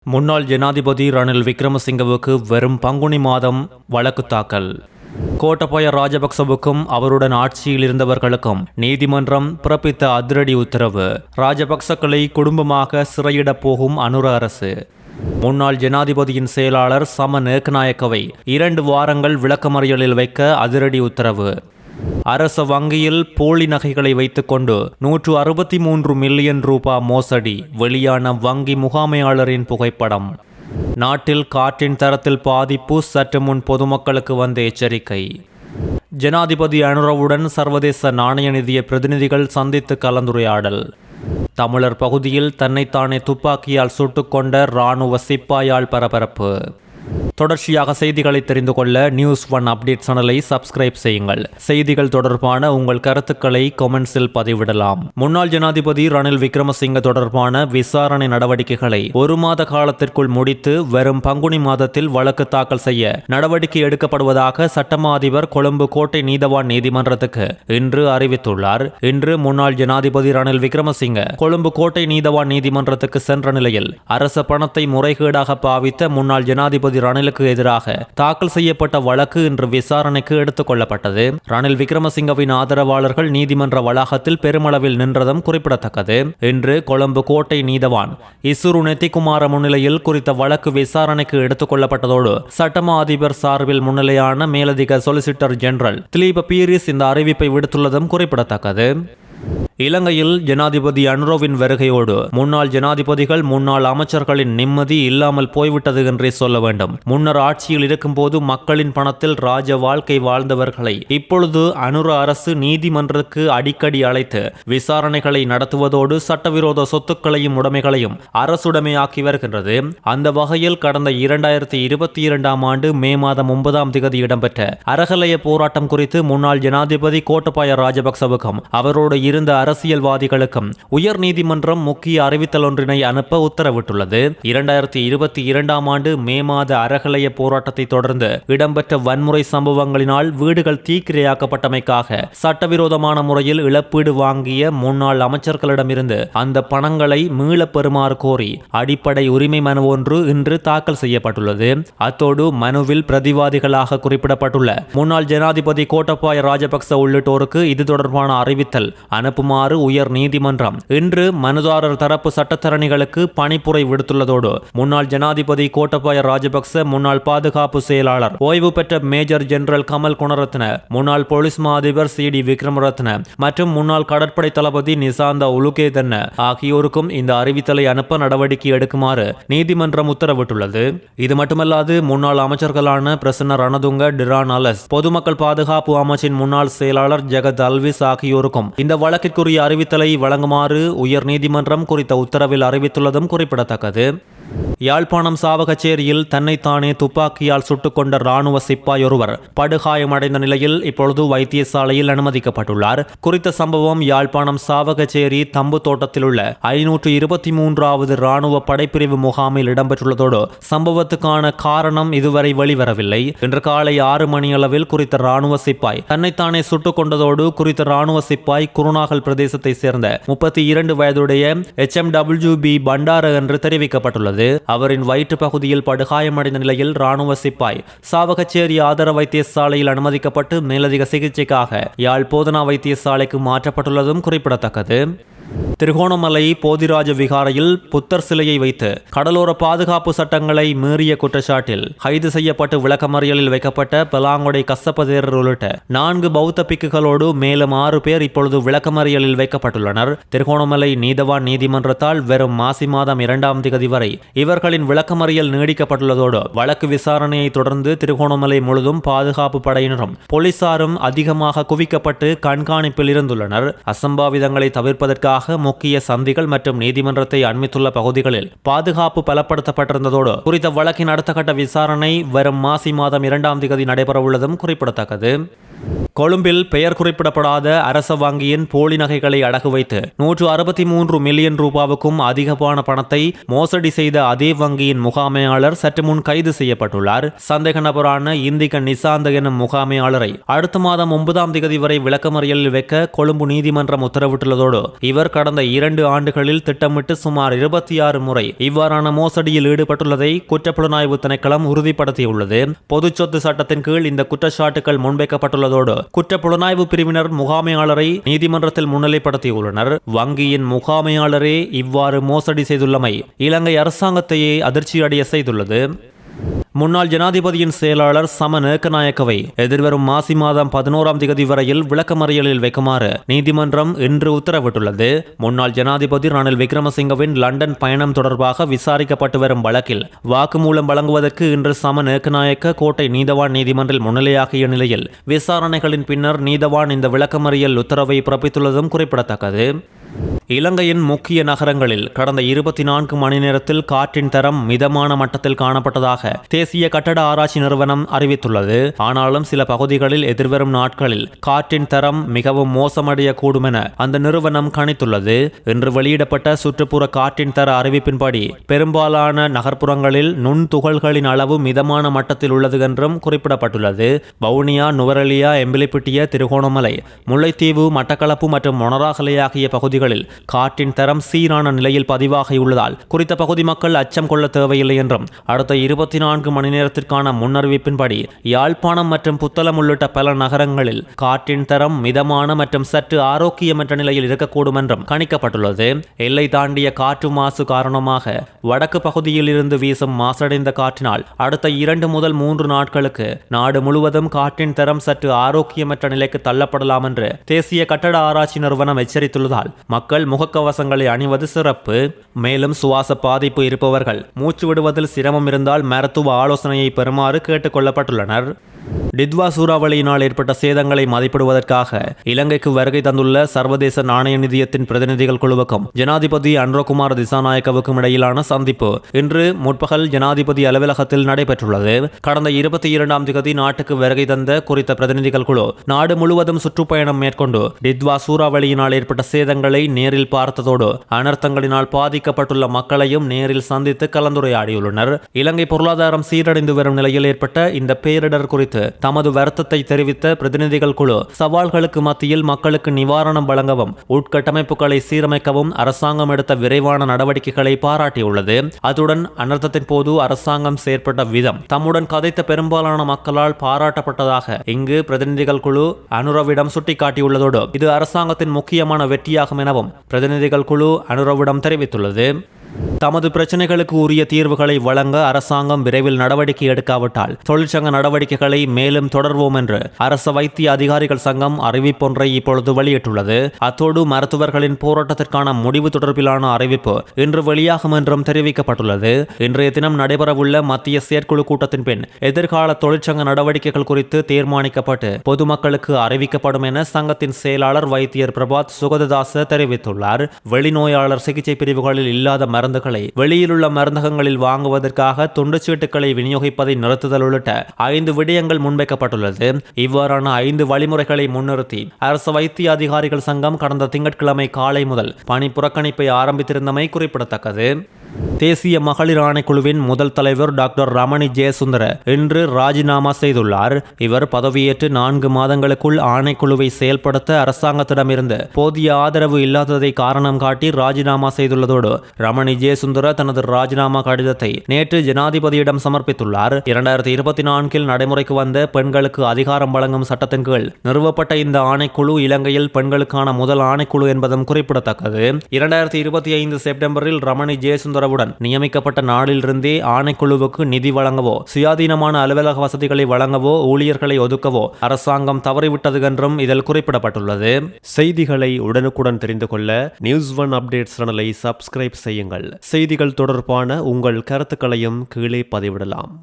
முன்னாள் ஜனாதிபதி ரணில் விக்ரமசிங்கவுக்கு வெறும் பங்குனி மாதம் வழக்கு தாக்கல். கோட்டபாய ராஜபக்சவுக்கும் அவருடன் ஆட்சியில் இருந்தவர்களுக்கும் நீதிமன்றம் பிறப்பித்த அதிரடி உத்தரவு. ராஜபக்சக்களை குடும்பமாக சிறையிடப் போகும் அனுர அரசு. முன்னாள் ஜனாதிபதியின் செயலாளர் சமன் ஏக்கநாயக்கவை 2 வாரங்கள் விளக்கமறியலில் வைக்க அதிரடி உத்தரவு. அரச வங்கியில் போலி நகைகளை வைத்துக்கொண்டு 163 மில்லியன் ரூபாய் மோசடி. வெளியான வங்கி முகாமையாளரின் புகைப்படம். நாட்டில் காற்றின் தரத்தில் பாதிப்பு, சற்று முன் பொதுமக்களுக்கு வந்த எச்சரிக்கை. ஜனாதிபதி அனுரவுடன் சர்வதேச நாணய நிதிய பிரதிநிதிகள் சந்தித்து கலந்துரையாடல். தமிழர் பகுதியில் தன்னைத்தானே துப்பாக்கியால் சுட்டுக்கொண்ட இராணுவ சிப்பாயால் பரபரப்பு. தொடர்ச்சியாக செய்திகளை தெரிந்து கொள்ள நியூஸ்1 அப்டேட் சேனலை சப்ஸ்கிரைப் செய்யுங்கள். செய்திகள் தொடர்பான உங்கள் கருத்துக்களை கமெண்ட்ஸில் பதிவிடலாம். முன்னாள் ஜனாதிபதி ரணில் விக்ரமசிங்க தொடர்பான விசாரணை நடவடிக்கைகளை 1 மாத காலத்திற்குள் முடித்து வெறும் பங்குனி மாதத்தில் வழக்கு தாக்கல் செய்ய நடவடிக்கை எடுக்கப்படுவதாக சட்டமா அதிபர் கொழும்பு கோட்டை நீதவான் நீதிமன்றத்துக்கு இன்று அறிவித்துள்ளார். இன்று முன்னாள் ஜனாதிபதி ரணில் விக்ரமசிங்க கொழும்பு கோட்டை நீதவான் நீதிமன்றத்துக்கு சென்ற நிலையில் அரச பணத்தை முறைகேடாக பாவித்த முன்னாள் ஜனாதிபதி ரணிலுக்கு எதிராக தாக்கல் செய்யப்பட்ட வழக்கு இன்று விசாரணைக்கு எடுத்துக் கொள்ளப்பட்டது. ரணில் விக்ரமசிங்கவின் ஆதரவாளர்கள் நீதிமன்ற வளாகத்தில் பெருமளவில் நின்றதும் குறிப்பிடத்தக்கது. இன்று கொழும்பு கோட்டை நீதவான் இசுரு நெத்திகுமார முன்னிலையில் குறித்த வழக்கு விசாரணைக்கு எடுத்துக் கொள்ளப்பட்டதோடு சட்டமா அதிபர் சார்பில் முன்னிலையான மேலதிக சொலிசிட்டர் ஜெனரல் திலீப பீரிஸ் இந்த அறிவிப்பை விடுத்துள்ளதும் குறிப்பிடத்தக்கது. இலங்கையில் ஜனாதிபதி அனுரவின் வருகையோடு முன்னாள் ஜனாதிபதிகள் முன்னாள் அமைச்சர்களின் நிம்மதி இல்லாமல் போய்விட்டது என்றே சொல்ல வேண்டும். முன்னர் ஆட்சியில் இருக்கும்போது மக்களின் பணத்தில் ராஜ வாழ்க்கை வாழ்ந்தவர்களை இப்பொழுது அனுர அரசு நீதிமன்றத்துக்கு அடிக்கடி அழைத்து விசாரணைகளை நடத்துவதோடு சட்டவிரோத சொத்துக்களையும் உடைமைகளையும் அரசுடைமையாக்கி வருகின்றது. அந்த வகையில் கடந்த 2022 ஆண்டு மே மாதம் 9ஆம் திகதி இடம்பெற்ற அறகலைய போராட்டம் குறித்து முன்னாள் ஜனாதிபதி கோட்டபாய ராஜபக்சவுக்கும் அவரோடு இருந்த அரசியல்வாதிகளுக்கும் உயர் நீதிமன்றம் முக்கிய அறிவித்தல் ஒன்றினை அனுப்ப உத்தரவிட்டுள்ளது. 2022 ஆண்டு மே மாத அறகலைய போராட்டத்தை தொடர்ந்து இடம்பெற்ற வன்முறை சம்பவங்களினால் வீடுகள் தீக்கிரையாக்கப்பட்டமைக்காக சட்டவிரோதமான முறையில் இழப்பீடு வாங்கிய முன்னாள் அமைச்சர்களிடமிருந்து அந்த பணங்களை மீளப் பெறுமாறு கோரி அடிப்படை உரிமை மனு ஒன்று இன்று தாக்கல் செய்யப்பட்டுள்ளது. அத்தோடு மனுவில் பிரதிவாதிகளாக குறிப்பிடப்பட்டுள்ள முன்னாள் ஜனாதிபதி கோட்டபாய ராஜபக்ச உள்ளிட்டோருக்கு இது தொடர்பான அறிவித்தல் அனுப்புமாறு உயர் நீதிமன்றம் இன்று மனுதாரர் தரப்பு சட்டத்தரணிகளுக்கு பணிப்புரை விடுத்துள்ளதோடு முன்னாள் ஜனாதிபதி கோட்டபாய ராஜபக்ச, முன்னாள் பாதுகாப்பு செயலாளர் ஓய்வு பெற்ற மேஜர் ஜெனரல் கமல் குணரத்ன, முன்னாள் போலீஸ் மா அதிபர் CD விக்ரமரத்ன மற்றும் முன்னாள் கடற்படை தளபதி நிசாந்த உலுகேதன்ன ஆகியோருக்கும் இந்த அறிவித்தலை அனுப்ப நடவடிக்கை எடுக்குமாறு நீதிமன்றம் உத்தரவிட்டுள்ளது. இது மட்டுமல்லாது முன்னாள் அமைச்சர்களான பிரசன்ன ரணதுங்க, டிரான் அலஸ், பொதுமக்கள் பாதுகாப்பு அமைச்சின் முன்னாள் செயலாளர் ஜெகத் அல்விஸ் ஆகியோருக்கும் இந்த வழக்கிற்குரிய அறிவித்தலை வழங்குமாறு உயர் நீதிமன்றம் குறித்த உத்தரவில் அறிவித்துள்ளதும் குறிப்பிடத்தக்கது. யாழ்ப்பாணம் சாவகச்சேரியில் தன்னைத்தானே துப்பாக்கியால் சுட்டுக்கொண்ட இராணுவ சிப்பாய் ஒருவர் படுகாயமடைந்த நிலையில் இப்பொழுது வைத்தியசாலையில் அனுமதிக்கப்பட்டுள்ளார். குறித்த சம்பவம் யாழ்ப்பாணம் சாவகச்சேரி தம்பு தோட்டத்தில் உள்ள 523வது இராணுவ படைப்பிரிவு முகாமில் இடம்பெற்றுள்ளதோடு சம்பவத்துக்கான காரணம் இதுவரை வெளிவரவில்லை. இன்று காலை 6 மணியளவில் குறித்த இராணுவ சிப்பாய் தன்னைத்தானே சுட்டுக் கொண்டதோடு குறித்த இராணுவ சிப்பாய் குருநாகல் பிரதேசத்தை சேர்ந்த 32 வயதுடைய HMWB பண்டார என்று தெரிவிக்கப்பட்டுள்ளது. அவரின் வயிற்று பகுதியில் படுகாயமடைந்த நிலையில் இராணுவ சிப்பாய் சாவகச்சேரி ஆதார வைத்தியசாலையில் அனுமதிக்கப்பட்டு மேலதிக சிகிச்சைக்காக யாழ் போதனா வைத்தியசாலைக்கு மாற்றப்பட்டுள்ளதும் குறிப்பிடத்தக்கது. திருகோணமலை போதிராஜ விகாரையில் புத்தர் சிலையை வைத்து கடலோர பாதுகாப்பு சட்டங்களை மீறிய குற்றச்சாட்டில் கைது செய்யப்பட்டு விளக்கமறியலில் வைக்கப்பட்ட பெலாங்கொடை கசப்பதேரர் உள்ளிட்ட 4 பௌத்த பிக்குகளோடு மேலும் 6 பேர் இப்பொழுது விளக்கமறியலில் வைக்கப்பட்டுள்ளனர். திருகோணமலை நீதவான் நீதிமன்றத்தால் வெறும் மாசி மாதம் 2ஆம் திகதி வரை இவர்களின் விளக்கமறியல் நீடிக்கப்பட்டுள்ளதோடு வழக்கு விசாரணையை தொடர்ந்து திருகோணமலை முழுதும் பாதுகாப்பு படையினரும் போலீசாரும் அதிகமாக குவிக்கப்பட்டு கண்காணிப்பில் இருந்துள்ளனர். அசம்பாவிதங்களை தவிர்ப்பதற்காக முக்கிய சந்திகள் மற்றும் நீதிமன்றத்தை அண்மித்துள்ள பகுதிகளில் பாதுகாப்பு பலப்படுத்தப்பட்டிருந்ததோடு குறித்த வழக்கின் அடுத்த கட்ட விசாரணை வரும் மாசி மாதம் 2ஆம் திகதி நடைபெறவுள்ளதும் குறிப்பிடத்தக்கது. கொழும்பில் பெயர் குறிப்பிடப்படாத அரச வங்கியின் போலி நகைகளை அடகு வைத்து 163 மில்லியன் ரூபாவுக்கும் அதிகமான பணத்தை மோசடி செய்த அதே வங்கியின் முகாமையாளர் சற்று முன் கைது செய்யப்பட்டுள்ளார். சந்தேக நபரான இந்திக நிசாந்த எனும் முகாமையாளரை அடுத்த மாதம் 9ஆம் தேதி வரை விளக்கமறியலில் வைக்க கொழும்பு நீதிமன்றம் உத்தரவிட்டுள்ளதோடு இவர் கடந்த 2 ஆண்டுகளில் திட்டமிட்டு சுமார் 26 முறை இவ்வாறான மோசடியில் ஈடுபட்டுள்ளதை குற்றப்புலனாய்வு திணைக்களம் உறுதிப்படுத்தியுள்ளது. பொது சொத்து சட்டத்தின் கீழ் இந்த குற்றச்சாட்டுகள் முன்வைக்கப்பட்டுள்ளதோடு குற்றப்புலனாய்வு பிரிவினர் முகாமையாளரை நீதிமன்றத்தில் முன்னிலைப்படுத்தியுள்ளனர். வங்கியின் முகாமையாளரே இவ்வாறு மோசடி செய்துள்ளமை இலங்கை அரசாங்கத்தையே அதிர்ச்சியடைய செய்துள்ளது. முன்னாள் ஜனாதிபதியின் செயலாளர் சமன் ஏக்கநாயக்கவை எதிர்வரும் மாசி மாதம் 11ஆம் தேதி வரையில் விளக்கமறியலில் வைக்குமாறு நீதிமன்றம் இன்று உத்தரவிட்டுள்ளது. முன்னாள் ஜனாதிபதி ரணில் விக்ரமசிங்கவின் லண்டன் பயணம் தொடர்பாக விசாரிக்கப்பட்டு வரும் வழக்கில் வாக்குமூலம் வழங்குவதற்கு இன்று சமன் ஏக்கநாயக்க கோட்டை நீதவான் நீதிமன்றில் முன்னிலையாகிய நிலையில் விசாரணைகளின் பின்னர் நீதவான் இந்த விளக்கமறியல் உத்தரவை பிறப்பித்துள்ளதும் குறிப்பிடத்தக்கது. இலங்கையின் முக்கிய நகரங்களில் கடந்த 24 மணி நேரத்தில் காற்றின் தரம் மிதமான மட்டத்தில் காணப்பட்டதாக தேசிய கட்டட ஆராய்ச்சி நிறுவனம் அறிவித்துள்ளது. ஆனாலும் சில பகுதிகளில் எதிர்வரும் நாட்களில் காற்றின் தரம் மிகவும் மோசமடையக்கூடும் என அந்த நிறுவனம் கணித்துள்ளது. இன்று வெளியிடப்பட்ட சுற்றுப்புற காற்றின் தர அறிவிப்பின்படி பெரும்பாலான நகர்ப்புறங்களில் நுண்துகள்களின் அளவு மிதமான மட்டத்தில் உள்ளது என்றும் குறிப்பிடப்பட்டுள்ளது. வவுனியா, நுவரெலியா, எம்பிலிப்பிட்டிய, திருகோணமலை, முல்லைத்தீவு, மட்டக்களப்பு மற்றும் மொனராகலை ஆகிய பகுதிகளில் காற்றின் தரம் சீரான நிலையில் பதிவாகியுள்ளதால் குறித்த பகுதி மக்கள் அச்சம் கொள்ள தேவையில்லை என்றும் அடுத்த 24 மணி நேரத்திற்கான முன்னறிவிப்பின்படி யாழ்ப்பாணம் மற்றும் புத்தளம் உள்ளிட்ட பல நகரங்களில் காற்றின் தரம் மிதமான மற்றும் சற்று ஆரோக்கியமற்ற நிலையில் இருக்கக்கூடும் என்றும் கணிக்கப்பட்டுள்ளது. எல்லை தாண்டிய காற்று மாசு காரணமாக வடக்கு பகுதியில் இருந்து வீசும் மாசடைந்த காற்றினால் அடுத்த 2 முதல் 3 நாட்களுக்கு நாடு முழுவதும் காற்றின் தரம் சற்று ஆரோக்கியமற்ற நிலைக்கு தள்ளப்படலாம் என்று தேசிய கட்டட ஆராய்ச்சி நிறுவனம் எச்சரித்துள்ளதால் மக்கள் முகக்கவசங்களை அணிவது சிறப்பு. மேலும் சுவாச பாதிப்பு இருப்பவர்கள் மூச்சு விடுவதில் சிரமம் இருந்தால் மருத்துவ ஆலோசனையை பெறுமாறு கேட்டுக் கொள்ளப்பட்டுள்ளனர். டித்வா சூறாவளியினால் ஏற்பட்ட சேதங்களை மதிப்பிடுவதற்காக இலங்கைக்கு வருகை தந்துள்ள சர்வதேச நாணய நிதியத்தின் பிரதிநிதிகள் குழுவுக்கும் ஜனாதிபதி அன்ரகுமார் திசாநாயக்கவுக்கும் இடையிலான சந்திப்பு இன்று முற்பகல் ஜனாதிபதி அலுவலகத்தில் நடைபெற்றுள்ளது. கடந்த 22ஆம் தேதி நாட்டுக்கு வருகை தந்த குறித்த பிரதிநிதிகள் குழு நாடு முழுவதும் சுற்றுப்பயணம் மேற்கொண்டு டித்வா சூறாவளியினால் ஏற்பட்ட சேதங்களை நேரில் பார்த்ததோடு அனர்த்தங்களினால் பாதிக்கப்பட்டுள்ள மக்களையும் நேரில் சந்தித்து கலந்துரையாடியுள்ளனர். இலங்கை பொருளாதாரம் சீரடைந்து வரும் நிலையில் ஏற்பட்ட இந்த பேரிடர் குறித்து தமது வருத்தத்தை தெரிவித்த பிரதிநிதிகள் குழு சவால்களுக்கு மத்தியில் மக்களுக்கு நிவாரணம் வழங்கவும் உட்கட்டமைப்புகளை சீரமைக்கவும் அரசாங்கம் எடுத்த விரைவான நடவடிக்கைகளை பாராட்டியுள்ளது. அத்துடன் அனர்த்தத்தின் போது அரசாங்கம் செயற்பட்ட விதம் தம்முடன் கதைத்த பெரும்பாலான மக்களால் பாராட்டப்பட்டதாக இங்கு பிரதிநிதிகள் குழு அனுரவிடம் சுட்டிக்காட்டியுள்ளதோடு இது அரசாங்கத்தின் முக்கியமான வெற்றியாகும் எனவும் பிரதிநிதிகள் குழு அனுரவிடம் தெரிவித்துள்ளது. தமது பிரச்சனைகளுக்கு உரிய தீர்வுகளை வழங்க அரசாங்கம் விரைவில் நடவடிக்கை எடுக்காவிட்டால் தொழிற்சங்க நடவடிக்கைகளை மேலும் தொடர்வோம் என்று அரச வைத்திய அதிகாரிகள் சங்கம் அறிவிப்பொன்றை இப்பொழுது வெளியிட்டுள்ளது. அத்தோடு மருத்துவர்களின் போராட்டத்திற்கான முடிவு தொடர்பிலான அறிவிப்பு இன்று வெளியாகும் என்றும் தெரிவிக்கப்பட்டுள்ளது. இன்றைய தினம் நடைபெறவுள்ள மத்திய செயற்குழு கூட்டத்தின் பின் எதிர்கால தொழிற்சங்க நடவடிக்கைகள் குறித்து தீர்மானிக்கப்பட்டு பொதுமக்களுக்கு அறிவிக்கப்படும் என சங்கத்தின் செயலாளர் வைத்தியர் பிரபாத் சுகததாச தெரிவித்துள்ளார். வெளிநோயாளர் சிகிச்சை பிரிவுகளில் இல்லாத மருந்துகளை வெளியிலுள்ள மருந்தகங்களில் வாங்குவதற்காக துண்டுச்சீட்டுகளை விநியோகிப்பதை நிறுத்துதல் உள்ளிட்ட 5 விடயங்கள் முன்வைக்கப்பட்டுள்ளது. இவ்வாறான 5 வழிமுறைகளை முன்னிறுத்தி அரசு வைத்திய அதிகாரிகள் சங்கம் கடந்த திங்கட்கிழமை காலை முதல் பணி புறக்கணிப்பை ஆரம்பித்திருந்தமை குறிப்பிடத்தக்கது. தேசிய மகளிர் ஆணைக்குழுவின் முதல் தலைவர் டாக்டர் ரமணி ஜெயசுந்தர இன்று ராஜினாமா செய்துள்ளார். இவர் பதவியேற்று 4 மாதங்களுக்குள் ஆணைக்குழுவை செயல்படுத்த அரசாங்கத்திடமிருந்து போதிய ஆதரவு இல்லாததை காரணம் காட்டி ராஜினாமா செய்துள்ளதோடு ரமணி ஜெயசுந்தர தனது ராஜினாமா கடிதத்தை நேற்று ஜனாதிபதியிடம் சமர்ப்பித்துள்ளார். 2024 நடைமுறைக்கு வந்த பெண்களுக்கு அதிகாரம் வழங்கும் சட்டத்தின் கீழ் நிறுவப்பட்ட இந்த ஆணைக்குழு இலங்கையில் பெண்களுக்கான முதல் ஆணைக்குழு என்பதும் குறிப்பிடத்தக்கது. 2025 செப்டம்பரில் ரமணி ஜெயசுந்தர நியமிக்கப்பட்ட நாளிலிருந்தே ஆணைக்குழுவுக்கு நிதி வழங்கவோ சுயாதீனமான அலுவலக வசதிகளை வழங்கவோ ஊழியர்களை ஒதுக்கவோ அரசாங்கம் தவறிவிட்டது என்றும் இதில் குறிப்பிடப்பட்டுள்ளது. செய்திகளை உடனுக்குடன் தெரிந்து கொள்ள நியூஸ்1 அப்டேட்ஸ் சேனலை சப்ஸ்கிரைப் செய்யுங்கள். செய்திகள் தொடர்பான உங்கள் கருத்துக்களையும் கீழே பதிவிடலாம்.